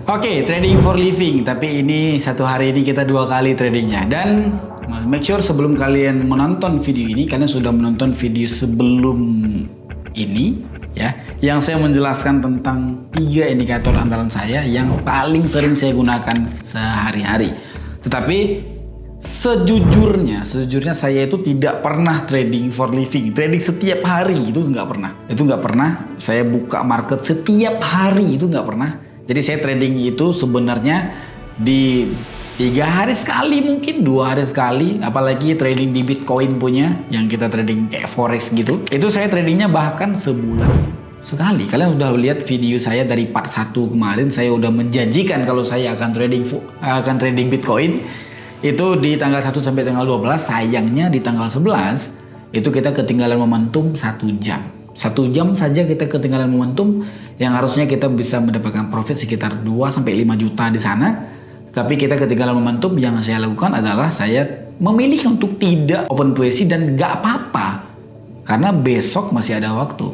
Oke, trading for living. Tapi ini satu hari ini kita 2 kali tradingnya. Dan make sure sebelum kalian menonton video ini, kalian sudah menonton video sebelum ini ya, yang saya menjelaskan tentang 3 indikator andalan saya yang paling sering saya gunakan sehari-hari. Tetapi sejujurnya saya itu tidak pernah trading for living. Trading setiap hari itu nggak pernah. Itu nggak pernah. Saya buka market setiap hari itu nggak pernah. Jadi saya trading itu sebenarnya di 3 hari sekali, mungkin 2 hari sekali. Apalagi trading di Bitcoin punya, yang kita trading kayak forex gitu. Itu saya tradingnya bahkan sebulan sekali. Kalian sudah lihat video saya dari part 1 kemarin. Saya udah menjanjikan kalau saya akan trading Bitcoin. Itu di tanggal 1 sampai tanggal 12. Sayangnya di tanggal 11 itu kita ketinggalan momentum 1 jam. 1 jam saja kita ketinggalan momentum yang harusnya kita bisa mendapatkan profit sekitar 2-5 juta di sana. Tapi kita ketinggalan momentum. Yang saya lakukan adalah saya memilih untuk tidak open posisi dan gak apa-apa. Karena besok masih ada waktu.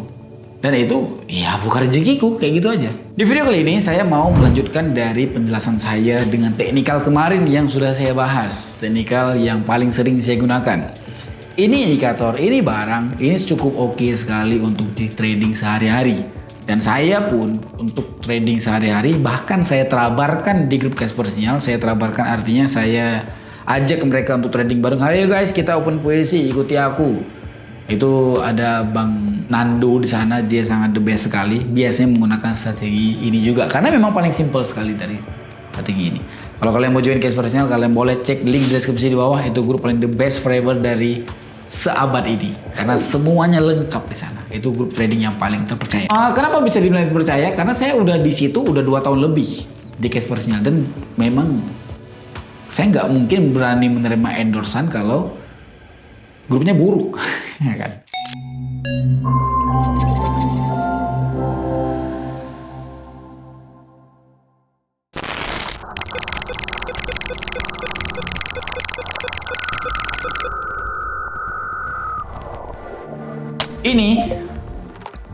Dan itu ya bukan rezekiku, kayak gitu aja. Di video kali ini saya mau melanjutkan dari penjelasan saya dengan teknikal kemarin yang sudah saya bahas. Teknikal yang paling sering saya gunakan. Ini indikator, ini barang, ini cukup oke sekali untuk di trading sehari-hari. Dan saya pun untuk trading sehari-hari, bahkan saya terabarkan di grup Casper Sinyal. Saya terabarkan artinya saya ajak mereka untuk trading bareng. Ayo guys, kita open posisi, ikuti aku. Itu ada Bang Nando di sana, dia sangat the best sekali. Biasanya menggunakan strategi ini juga karena memang paling simple sekali dari strategi ini. Kalau kalian mau join Casper Sinyal, kalian boleh cek link di deskripsi di bawah. Itu grup paling the best forever dari seabad ini karena semuanya lengkap di sana. Itu grup trading yang paling terpercaya. Kenapa bisa dibilang terpercaya? Karena saya udah di situ udah 2 tahun lebih di Casper Sinyal dan memang saya nggak mungkin berani menerima endorsean kalau grupnya buruk. Ya kan? Ini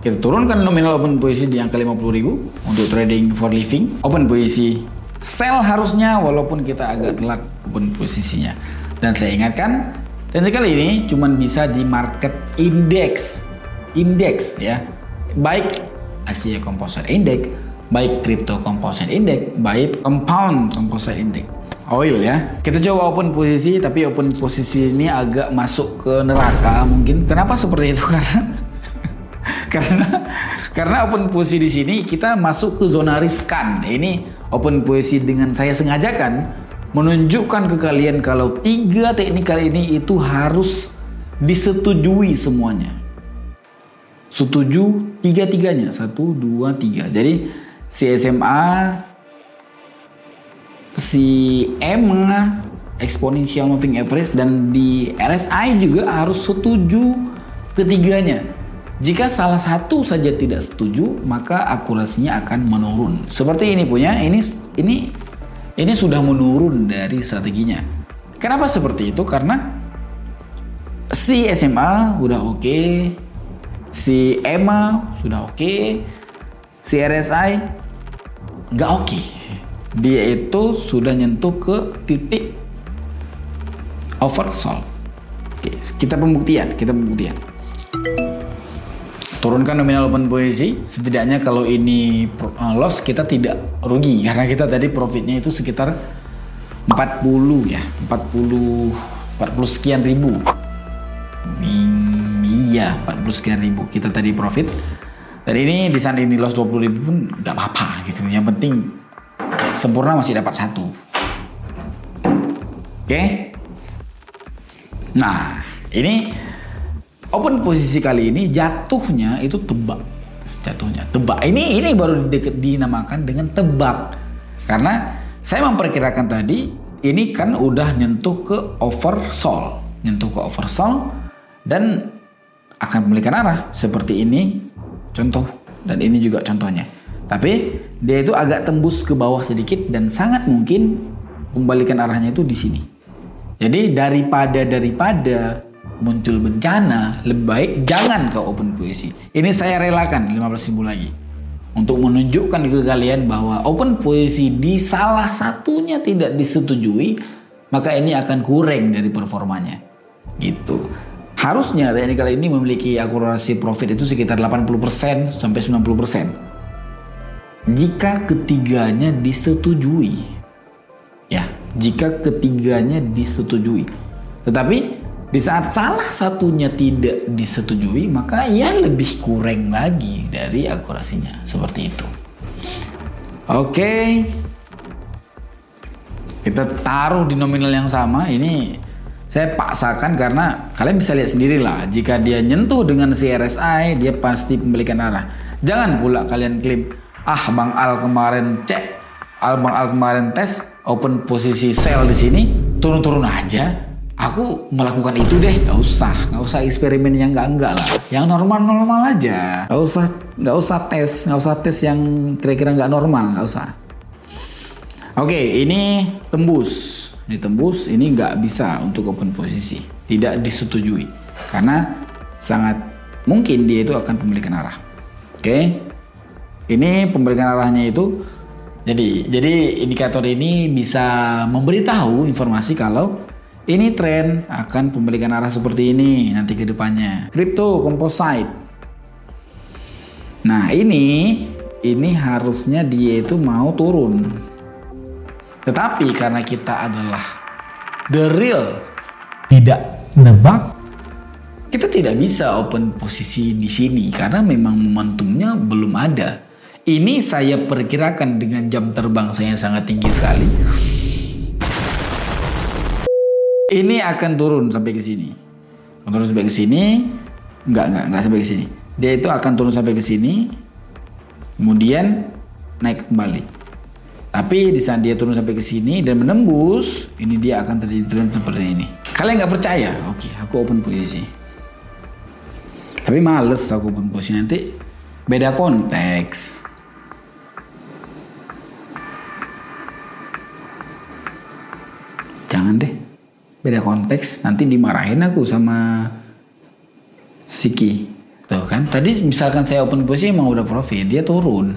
kita turunkan nominal open posisi di angka 50.000 untuk trading for living. Open posisi sell harusnya walaupun kita agak telat open posisinya. Dan saya ingatkan, teknikal ini cuma bisa di market index ya. Baik Asia Composite Index, baik Crypto Composite Index, baik Compound Composite Index. Oil ya. Kita coba open posisi, tapi open posisi ini agak masuk ke neraka mungkin. Kenapa seperti itu? Karena open posisi di sini kita masuk ke zona riskan. Ini open posisi dengan saya sengajakan menunjukkan ke kalian kalau 3 teknikal ini itu harus disetujui semuanya. Setuju 3-3-nya. 1, 2, 3. Jadi si SMA, si EMA, Exponential Moving Average, dan di RSI juga harus setuju ketiganya. Jika salah satu saja tidak setuju, maka akurasinya akan menurun. Seperti ini punya, ini sudah menurun dari strateginya. Kenapa seperti itu? Karena si SMA udah oke, si EMA sudah oke, si RSI nggak oke. Dia itu sudah nyentuh ke titik oversold. Oke, kita pembuktian. Turunkan nominal open posisi. Setidaknya kalau ini loss kita tidak rugi karena kita tadi profitnya itu sekitar 40 ya, 40 sekian ribu. Iya, 40 sekian ribu kita tadi profit. Dan ini di sana ini loss 20.000 pun nggak apa-apa gitu. Yang penting sempurna masih dapat 1. Oke. Nah, ini open posisi kali ini jatuhnya itu tebak. Ini baru dinamakan dengan tebak. Karena saya memperkirakan tadi ini kan udah nyentuh ke oversold. Dan akan memiliki arah seperti ini contoh, dan ini juga contohnya. Tapi dia itu agak tembus ke bawah sedikit dan sangat mungkin kembalikan arahnya itu di sini. Jadi daripada muncul bencana, lebih baik jangan ke open posisi. Ini saya relakan 15.000 lagi. untuk menunjukkan ke kalian bahwa open posisi di salah satunya tidak disetujui, maka ini akan kurang dari performanya. Gitu. Harusnya teknikal ini memiliki akurasi profit itu sekitar 80% sampai 90%. Jika ketiganya disetujui. Ya, jika ketiganya disetujui. Tetapi di saat salah satunya tidak disetujui, maka ya lebih kurang lagi dari akurasinya. Seperti itu. Oke. Kita taruh di nominal yang sama. Ini saya paksakan karena kalian bisa lihat sendiri lah. Jika dia nyentuh dengan si RSI, dia pasti pembalikan arah. Jangan pula kalian klaim, Bang Al kemarin Bang Al kemarin tes open posisi sell di sini, turun-turun aja. Aku melakukan itu deh, nggak usah eksperimen yang enggak lah, yang normal aja, nggak usah tes yang kira-kira nggak normal, nggak usah. Oke, ini tembus, ini nggak bisa untuk open posisi, tidak disetujui, karena sangat mungkin dia itu akan pembalikan arah. Oke, ini pembalikan arahnya itu, jadi indikator ini bisa memberitahu informasi kalau ini tren akan pembalikan arah seperti ini nanti ke depannya. Crypto composite. Nah, ini harusnya dia itu mau turun. Tetapi karena kita adalah the real tidak nebak, kita tidak bisa open posisi di sini karena memang momentumnya belum ada. Ini saya perkirakan dengan jam terbang saya sangat tinggi sekali. Ini akan turun sampai ke sini. Turun sampai ke sini. Enggak sampai ke sini. Dia itu akan turun sampai ke sini. Kemudian naik kembali. Tapi di saat dia turun sampai ke sini dan menembus, ini dia akan terjadi tren seperti ini. Kalian nggak percaya? Oke, aku open posisi. Tapi males aku open posisi, nanti beda konteks. Jangan deh. Beda konteks, nanti dimarahin aku sama Siki. Tuh kan, tadi misalkan saya open posisi emang udah profit, dia turun.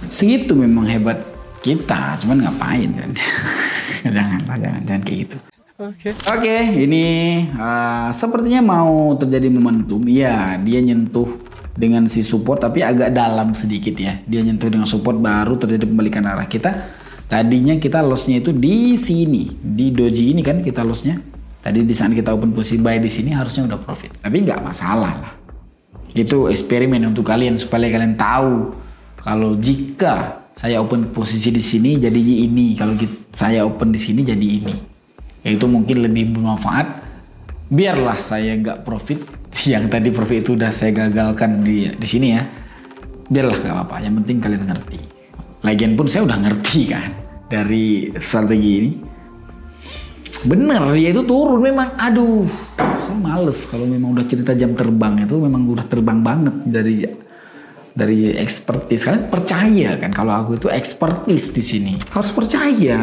Segitu memang hebat kita, cuman ngapain kan? jangan kayak gitu. Oke, ini sepertinya mau terjadi momentum. Iya, dia nyentuh dengan si support tapi agak dalam sedikit ya. Dia nyentuh dengan support baru terjadi pembalikan arah kita. Tadinya kita lossnya itu di sini, di doji ini kan kita lossnya. Tadi di saat kita open posisi buy di sini harusnya udah profit, tapi nggak masalah lah. Itu eksperimen untuk kalian supaya kalian tahu kalau jika saya open posisi di sini jadi ini, kalau saya open di sini jadi ini. Itu mungkin lebih bermanfaat. Biarlah saya nggak profit, yang tadi profit itu udah saya gagalkan di sini ya. Biarlah nggak apa-apa, yang penting kalian ngerti. Lagian pun saya udah ngerti kan dari strategi ini. Bener, dia itu turun memang. Aduh, saya males kalau memang udah cerita jam terbang itu memang udah terbang banget dari expertise. Kalian percaya kan kalau aku itu expertise di sini. Harus percaya.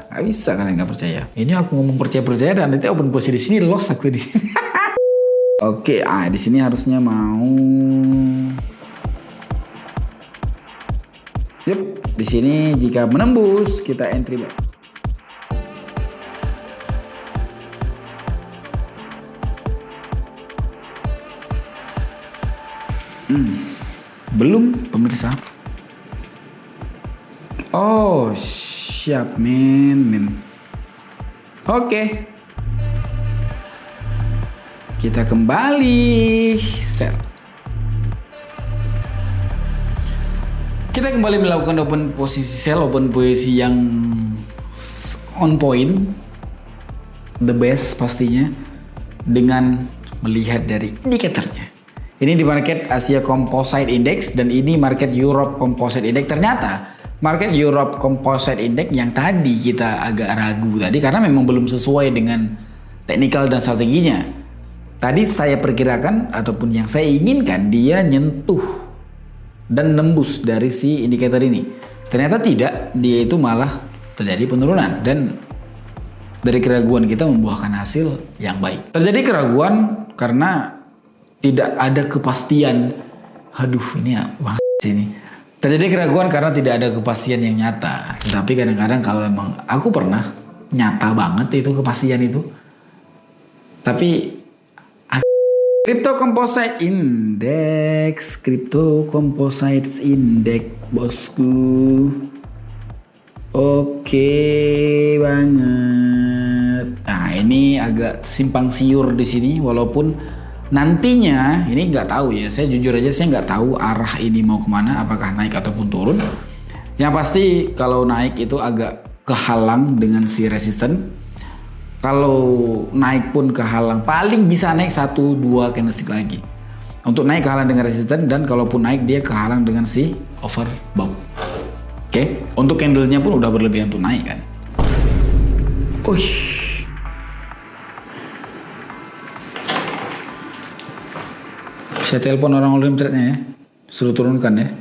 Gak bisa kalian nggak percaya. Ini aku ngomong percaya dan nanti open posisi di sini loss aku di. Oke, di sini harusnya mau. Yup, di sini jika menembus kita entry buy. Belum pemirsa. Oh, siap men. Oke. Kita kembali sell. Kita kembali melakukan open posisi yang on point, the best pastinya, dengan melihat dari indikatornya. Ini di market Asia Composite Index dan ini market Europe Composite Index. Ternyata market Europe Composite Index yang tadi kita agak ragu tadi karena memang belum sesuai dengan teknikal dan strateginya. Tadi saya perkirakan ataupun yang saya inginkan dia nyentuh dan nembus dari si indikator ini. Ternyata tidak, dia itu malah terjadi penurunan dan dari keraguan kita membuahkan hasil yang baik. Terjadi keraguan karena tidak ada kepastian Aduh, ini apa sih ini? Terjadi keraguan karena tidak ada kepastian yang nyata. Tapi kadang-kadang kalau emang aku pernah nyata banget itu kepastian itu. Tapi Crypto Composite Index, Crypto Composite Index, bosku. Oke banget. Nah, ini agak simpang siur di sini, walaupun nantinya ini nggak tahu ya. Saya jujur aja saya nggak tahu arah ini mau kemana, apakah naik ataupun turun. Yang pasti kalau naik itu agak kehalang dengan si resisten. Kalau naik pun kehalang, paling bisa naik 1-2 candlestick lagi. Untuk naik kehalang dengan resisten, dan kalaupun naik dia kehalang dengan si overbought. Oke, untuk candlenya pun udah berlebihan untuk naik kan. Uish. Saya telepon orang Olympiadnya ya, suruh turunkan ya.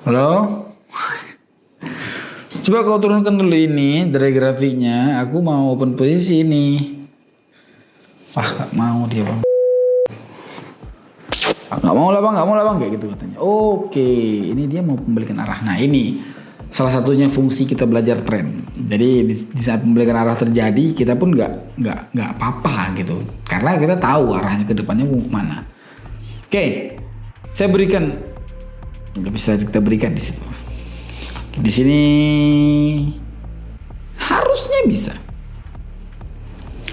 Halo? Coba kau turunkan dulu ini dari grafiknya. Aku mau open posisi ini. Wah, gak mau dia bang. Nggak mau lah bang, kayak gitu katanya. Oke, ini dia mau membalikan arah. Nah ini salah satunya fungsi kita belajar tren. Jadi di saat pembalikan arah terjadi, kita pun nggak apa-apa gitu, karena kita tahu arahnya ke depannya mau kemana. Oke, saya berikan, nggak bisa kita berikan di situ. Di sini harusnya bisa.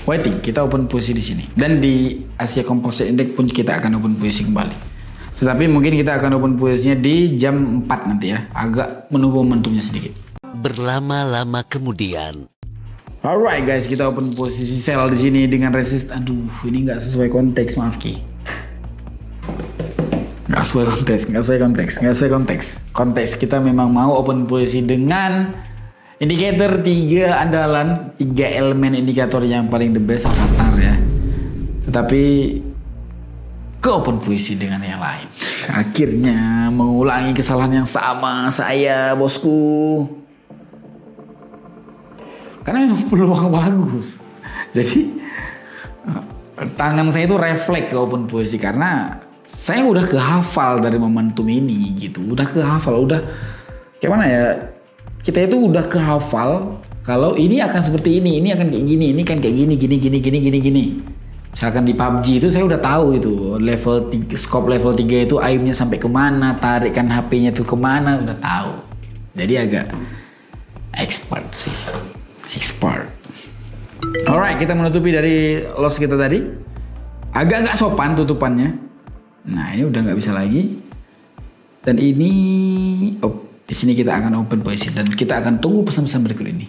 Waiting, kita open posisi di sini. Dan di Asia Composite Index pun kita akan open posisi kembali. Tetapi mungkin kita akan open posisinya di jam 4 nanti ya. Agak menunggu momentumnya sedikit. Berlama-lama kemudian. Alright guys, kita open posisi sell di sini dengan resist. Aduh, ini nggak sesuai konteks, maaf Ki. Nggak sesuai konteks. Konteks kita memang mau open posisi dengan indikator 3 andalan, 3 elemen indikator yang paling the best avatar ya. Tetapi ke open posisi dengan yang lain. Akhirnya mengulangi kesalahan yang sama saya, bosku. Karena memang peluang bagus. Jadi tangan saya itu refleks ke open posisi karena saya udah kehafal dari momentum ini gitu. Udah kehafal, udah kayak mana ya? Kita itu udah kehafal kalau ini akan seperti ini akan kayak gini, ini kan kayak gini. Misalkan di PUBG itu saya udah tahu itu level 3, scope level 3 itu aimnya sampai kemana, tarikan HP-nya tuh kemana, udah tahu. Jadi agak expert sih, expert. Alright, kita menutupi dari loss kita tadi. Agak nggak sopan tutupannya. Nah ini udah nggak bisa lagi. Dan ini di sini kita akan open posisi dan kita akan tunggu pesan-pesan berikut ini.